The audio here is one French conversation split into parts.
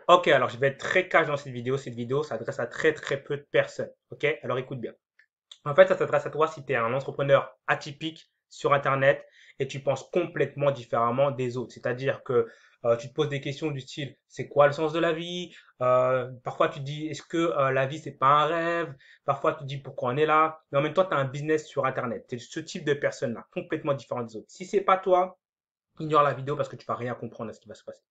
Ok, alors je vais être très cash dans cette vidéo. Cette vidéo s'adresse à très très peu de personnes. Ok, alors écoute bien. En fait, ça s'adresse à toi si tu es un entrepreneur atypique sur Internet et tu penses complètement différemment des autres. C'est-à-dire que tu te poses des questions du style, c'est quoi le sens de la vie? Parfois tu te dis, est-ce que la vie c'est pas un rêve? Parfois tu te dis pourquoi on est là? Mais en même temps, tu as un business sur Internet. Tu es ce type de personne-là, complètement différent des autres. Si c'est pas toi, ignore la vidéo parce que tu vas rien comprendre à ce qui va se passer.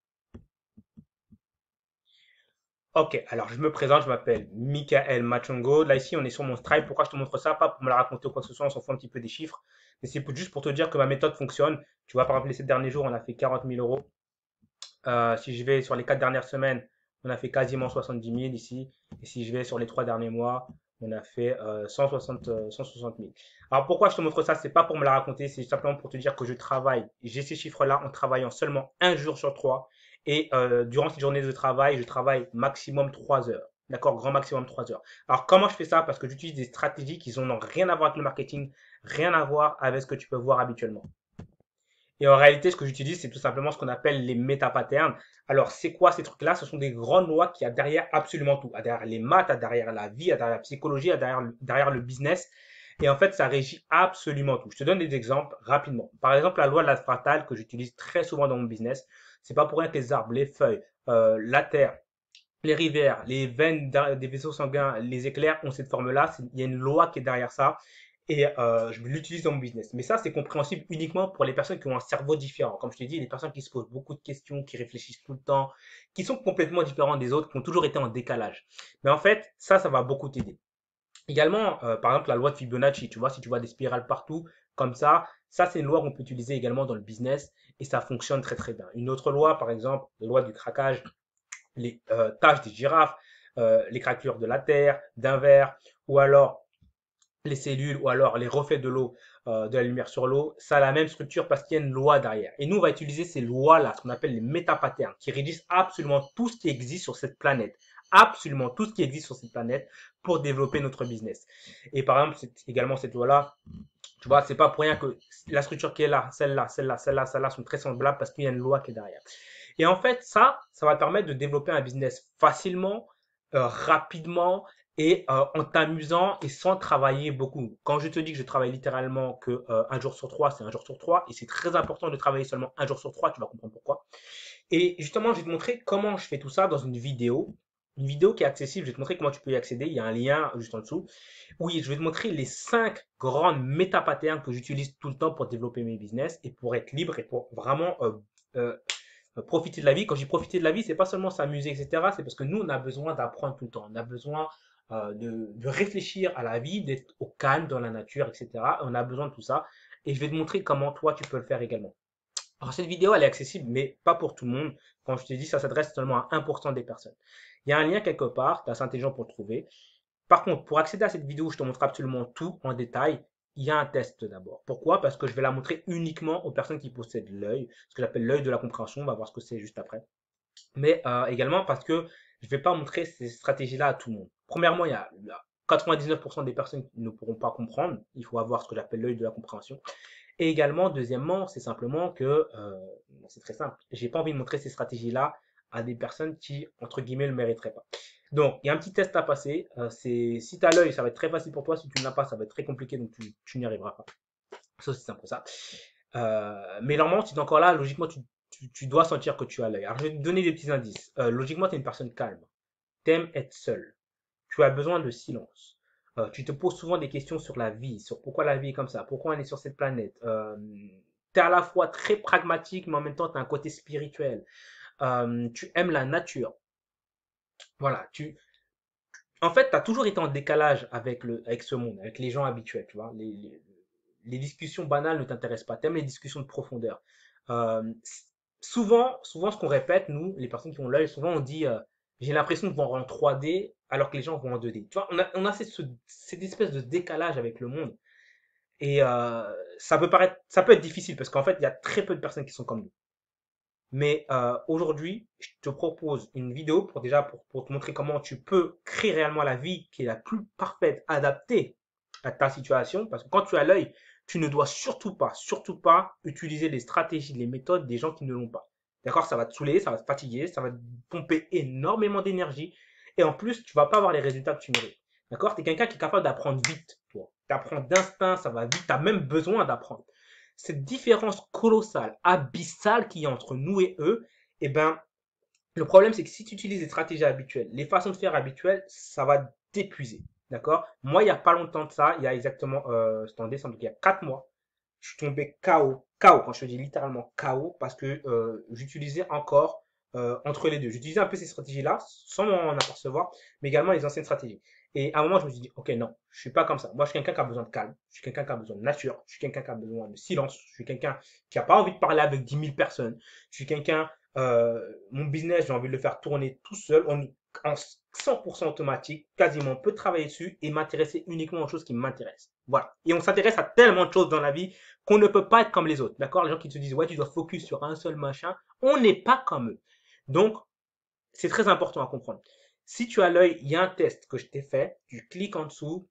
Ok, alors je me présente, je m'appelle Michael Machongo. Là, ici, on est sur mon Stripe. Pourquoi je te montre ça? Pas pour me la raconter ou quoi que ce soit, on s'en fout un petit peu des chiffres. Mais c'est juste pour te dire que ma méthode fonctionne. Tu vois, par exemple, les 7 derniers jours, on a fait 40 000 euros. Si je vais sur les 4 dernières semaines, on a fait quasiment 70 000 ici. Et si je vais sur les 3 derniers mois, on a fait 160 000. Alors pourquoi je te montre ça? C'est pas pour me la raconter, c'est simplement pour te dire que je travaille. J'ai ces chiffres-là en travaillant seulement un jour sur trois. Et durant cette journée de travail, je travaille maximum 3 heures. D'accord? Grand maximum 3 heures. Alors comment je fais ça? Parce que j'utilise des stratégies qui n'ont rien à voir avec le marketing, rien à voir avec ce que tu peux voir habituellement. Et en réalité, ce que j'utilise, c'est tout simplement ce qu'on appelle les métapatterns. Alors, c'est quoi ces trucs-là? Ce sont des grandes lois qui a derrière absolument tout. À derrière les maths, à derrière la vie, à derrière la psychologie, à derrière le business. Et en fait, ça régit absolument tout. Je te donne des exemples rapidement. Par exemple, la loi de la fractale que j'utilise très souvent dans mon business. C'est pas pour rien que les arbres, les feuilles, la terre, les rivières, les veines des vaisseaux sanguins, les éclairs ont cette forme-là. Il y a une loi qui est derrière ça et je l'utilise dans mon business. Mais ça, c'est compréhensible uniquement pour les personnes qui ont un cerveau différent. Comme je t'ai dit, les personnes qui se posent beaucoup de questions, qui réfléchissent tout le temps, qui sont complètement différentes des autres, qui ont toujours été en décalage. Mais en fait, ça va beaucoup t'aider. Également, par exemple, la loi de Fibonacci, tu vois, si tu vois des spirales partout, comme ça c'est une loi qu'on peut utiliser également dans le business et ça fonctionne très très bien. Une autre loi, par exemple, la loi du craquage, les taches des girafes, les craquelures de la terre, d'un verre, ou alors les cellules, ou alors les reflets de l'eau, de la lumière sur l'eau, ça a la même structure parce qu'il y a une loi derrière. Et nous, on va utiliser ces lois-là, ce qu'on appelle les métapatterns, qui régissent absolument tout ce qui existe sur cette planète. Absolument tout ce qui existe sur cette planète pour développer notre business. Et par exemple, c'est également cette loi-là, tu vois, c'est pas pour rien que la structure qui est là, celle-là, celle-là, celle-là, celle-là sont très semblables parce qu'il y a une loi qui est derrière. Et en fait, ça va te permettre de développer un business facilement, rapidement et en t'amusant et sans travailler beaucoup. Quand je te dis que je travaille littéralement que un jour sur trois, c'est un jour sur trois et c'est très important de travailler seulement un jour sur trois, tu vas comprendre pourquoi. Et justement, je vais te montrer comment je fais tout ça dans une vidéo qui est accessible. Je vais te montrer comment tu peux y accéder. Il y a un lien juste en dessous. Oui, je vais te montrer les 5 grandes métapatterns que j'utilise tout le temps pour développer mes business et pour être libre et pour vraiment euh, profiter de la vie. Quand j'ai profité de la vie, c'est pas seulement s'amuser, etc. C'est parce que nous, on a besoin d'apprendre tout le temps. On a besoin de réfléchir à la vie, d'être au calme dans la nature, etc. On a besoin de tout ça. Et je vais te montrer comment toi, tu peux le faire également. Alors, cette vidéo, elle est accessible, mais pas pour tout le monde. Quand je te dis, ça s'adresse seulement à 1% des personnes. Il y a un lien quelque part, tu as assez intelligent pour le trouver. Par contre, pour accéder à cette vidéo, je te montre absolument tout en détail. Il y a un test d'abord. Pourquoi? Parce que je vais la montrer uniquement aux personnes qui possèdent l'œil, ce que j'appelle l'œil de la compréhension. On va voir ce que c'est juste après. Mais également parce que je ne vais pas montrer ces stratégies-là à tout le monde. Premièrement, il y a 99% des personnes qui ne pourront pas comprendre. Il faut avoir ce que j'appelle l'œil de la compréhension. Et également, deuxièmement, c'est simplement que c'est très simple. J'ai pas envie de montrer ces stratégies-là à des personnes qui, entre guillemets, ne le mériteraient pas. Donc, il y a un petit test à passer. C'est si tu as l'œil, ça va être très facile pour toi. Si tu ne l'as pas, ça va être très compliqué, donc tu n'y arriveras pas. C'est aussi simple que ça. Mais normalement, si tu es encore là, logiquement, tu dois sentir que tu as l'œil. Alors, je vais te donner des petits indices. Logiquement, tu es une personne calme. T'aimes être seul. Tu as besoin de silence. Tu te poses souvent des questions sur la vie, sur pourquoi la vie est comme ça, pourquoi on est sur cette planète. Tu es à la fois très pragmatique, mais en même temps, tu as un côté spirituel. Tu aimes la nature. Voilà, en fait, tu as toujours été en décalage avec ce monde, avec les gens habituels, tu vois. Les discussions banales ne t'intéressent pas. Tu aimes les discussions de profondeur. Euh, souvent, ce qu'on répète, nous, les personnes qui ont l'œil, souvent on dit j'ai l'impression de voir en 3D alors que les gens vont en 2D. Tu vois, on a cette espèce de décalage avec le monde. Et ça peut être difficile parce qu'en fait, il y a très peu de personnes qui sont comme nous. Mais aujourd'hui, je te propose une vidéo pour te montrer comment tu peux créer réellement la vie qui est la plus parfaite, adaptée à ta situation. Parce que quand tu as l'œil, tu ne dois surtout pas utiliser les stratégies, les méthodes des gens qui ne l'ont pas. D'accord? Ça va te saouler, ça va te fatiguer, ça va te pomper énormément d'énergie. Et en plus, tu vas pas avoir les résultats que tu mérites. D'accord? Tu es quelqu'un qui est capable d'apprendre vite, toi. Tu apprends d'instinct, ça va vite, tu as même besoin d'apprendre. Cette différence colossale, abyssale qu'il y a entre nous et eux, eh ben, le problème, c'est que si tu utilises les stratégies habituelles, les façons de faire habituelles, ça va t'épuiser. D'accord? Moi, il n'y a pas longtemps de ça, il y a exactement, c'était en décembre, donc il y a 4 mois, je suis tombé KO. KO, quand je te dis littéralement KO, parce que j'utilisais encore entre les deux. J'utilisais un peu ces stratégies-là, sans m'en apercevoir, mais également les anciennes stratégies. Et à un moment, je me suis dit, ok, non, je suis pas comme ça. Moi, je suis quelqu'un qui a besoin de calme, je suis quelqu'un qui a besoin de nature, je suis quelqu'un qui a besoin de silence, je suis quelqu'un qui n'a pas envie de parler avec 10 000 personnes, je suis quelqu'un, mon business, j'ai envie de le faire tourner tout seul, en 100% automatique, quasiment, on peut travailler dessus et m'intéresser uniquement aux choses qui m'intéressent. Voilà. Et on s'intéresse à tellement de choses dans la vie qu'on ne peut pas être comme les autres. D'accord? Les gens qui te disent, ouais, tu dois focus sur un seul machin, on n'est pas comme eux. Donc, c'est très important à comprendre. Si tu as l'œil, il y a un test que je t'ai fait, tu cliques en dessous,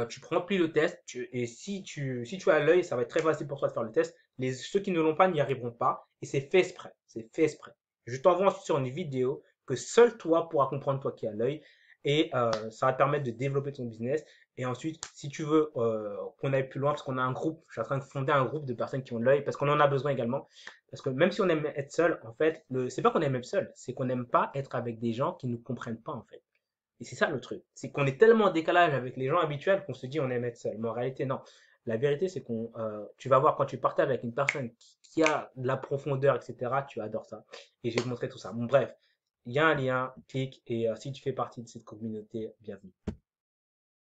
tu remplis le test, et si tu as l'œil, ça va être très facile pour toi de faire le test. Ceux qui ne l'ont pas n'y arriveront pas, et c'est fait exprès. C'est fait exprès. Je t'envoie ensuite sur une vidéo que seul toi pourras comprendre, toi qui as l'œil, et ça va te permettre de développer ton business. Et ensuite, si tu veux qu'on aille plus loin, parce qu'on a un groupe, je suis en train de fonder un groupe de personnes qui ont l'œil, parce qu'on en a besoin également. Parce que même si on aime être seul, en fait, c'est pas qu'on aime être seul, c'est qu'on n'aime pas être avec des gens qui ne nous comprennent pas, en fait. Et c'est ça le truc. C'est qu'on est tellement en décalage avec les gens habituels qu'on se dit on aime être seul. Mais en réalité, non. La vérité, c'est tu vas voir quand tu partages avec une personne qui a de la profondeur, etc., tu adores ça. Et je vais te montrer tout ça. Bon, bref, il y a un lien, clique, et si tu fais partie de cette communauté, bienvenue.